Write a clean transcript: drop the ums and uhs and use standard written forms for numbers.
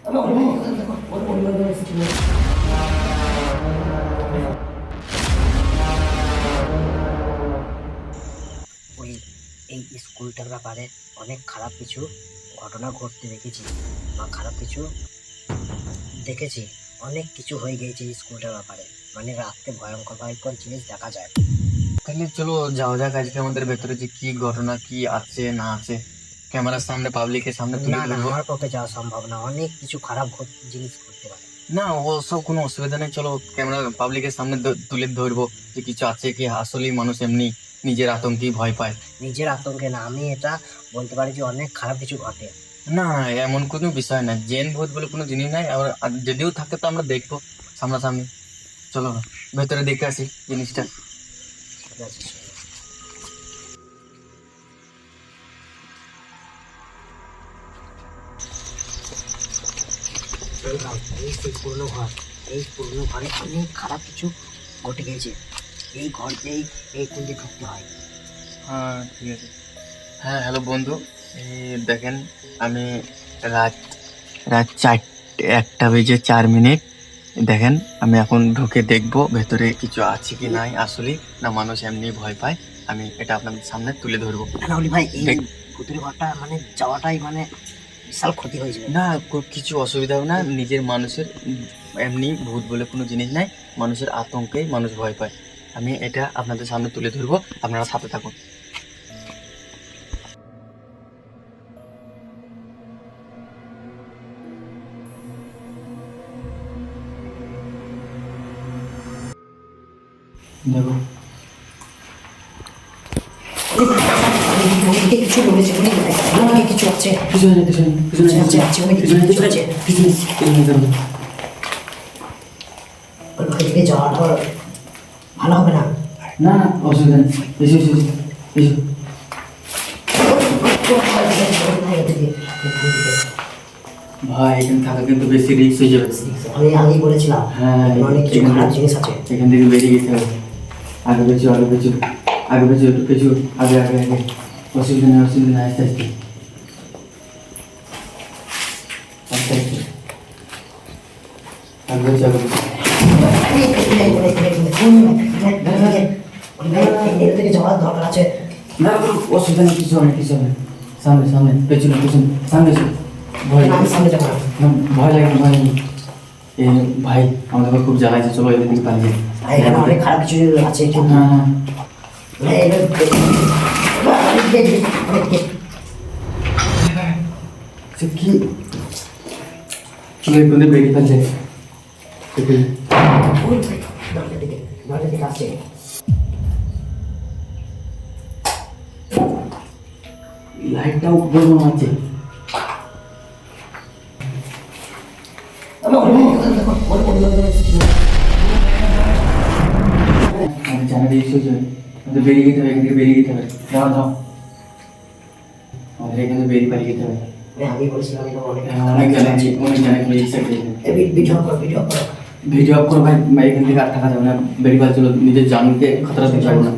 ওই এই স্কুলটার ব্যাপারে অনেক খারাপ কিছু ঘটনা ঘটতে দেখেছি বা খারাপ কিছু দেখেছি, অনেক কিছু হয়ে গিয়েছে এই স্কুলটার ব্যাপারে, মানে রাত্রে ভয়ঙ্কর ভয়ঙ্কর জিনিস দেখা যায়। তাহলে চলো যাওয়া যাক আজকে আমাদের ভেতরে যে কি ঘটনা কি আছে না আছে ক্যামেরার সামনে পাবলিকের সামনে তুলে না না, ধরবো। আমার পক্ষে যাওয়া সম্ভব না, অনেক কিছু খারাপ জিনিস ঘটতে পারে। না ও সব কোনো অসুবিধা নেই, চলো ক্যামেরা পাবলিকের সামনে তুলে ধরবো যে কিছু আছে কি আসলেই মানুষ এমনি নিজের আতঙ্কেই ভয় পায়। নিজের আতঙ্কে না, আমি এটা বলতে পারি যে অনেক খারাপ কিছু ঘটে। না এমন কোনো বিষয় না, জেন ভূত বলে কোনো জিনিস নাই, আর যদিও থাকে তো আমরা দেখবো সামনাসামনি। চলো ভেতরে দেখে আসি জিনিসটা। ঠিক আছে, চলো। এই সেই পুরনো ঘর, এই পুরনো ঘরে অনেক খারাপ কিছু ঘটে গেছে। এই ঘর এই কুণ্ডে ঢুকতে হয়। হ্যাঁ ঠিক আছে। হ্যাঁ হ্যালো বন্ধু, এই দেখেন আমি রাত রাত 1:04 দেখেন আমি এখন ঢুকে দেখবো ভেতরে কিছু আছে কি নাই আসলে না মানুষ এমনি ভয় পায়, আমি এটা আপনাদের সামনে তুলে ধরবো। রাহুলি ভাই, এই ভূতের ঘরটা মানে যাওয়াটাই মানে বিশাল ক্ষতি হয়ে যাবে। না কিছু অসুবিধা হবে না, নিজের মানুষের এমনি ভূত বলে কোনো জিনিস নাই, মানুষের আতঙ্কেই মানুষ ভয় পায়, আমি এটা আপনাদের সামনে তুলে ধরবো, আপনারা সাথে থাকুন। দেখো কিছু বলেছে, কিছু আছে, পিছনে পিছনে পিছনে আছে আছে, অনেক কিছু কিছু আছে। পিছনে পিছনে ওইদিকে যাওয়াটা ভালো হবে না। না না অসুবিধা নেই, এসো এসো এসো। ভাই এখানে থাকা কিন্তু বেশি রিস্ক হয়ে যাবে। আমি আগেই বলেছিলাম, হ্যাঁ অনেক কিছু খারাপ জিনিস আছে। এখান থেকে বেরিয়ে যেতে হবে, আগে পেছু আগে পেছু আগে পেছু একটু পেছু আগে আগে আগে, অসুবিধা নেই অসুবিধা নেই, আস্তে আস্তে আস্তে আস্তে আগে পেছু আগে পেছু। এর থেকে যাওয়ার দরকার আছে। না অসুবিধা নেই, কিছু হবে কিছু হবে, সামনে সামনে পেছনে পেছনে সামনে এসো। ভয় আমি সামনে যাবো না। ভয় লাগে না ভয় লাগে না। এ ভাই আমাদের খুব জ্বালাইছে, চলো এখান থেকে পালিয়ে যাই। এখানে অনেক খারাপ কিছু আছে। হ্যাঁ সে কি চলো এখান থেকে বেরিয়ে ফেলছে। লাইটটাও বন্ধ আছে। আমি জানাতে এসেছি আমাদের বেরিয়ে যেতে হবে, এখান থেকে বেরিয়ে যেতে হবে। দাও দাও আমাদের এখানে বেরিয়ে পালিয়ে যেতে হবে। আমি বলছিলাম অনেক জানাচ্ছি অনেক জানাই ভিডিও অফ করো ভাই, এখান থেকে আর থাকা যাবে না, বেরিয়ে পাল চলো, নিজের জানকে খতরা দিতে পারবো না।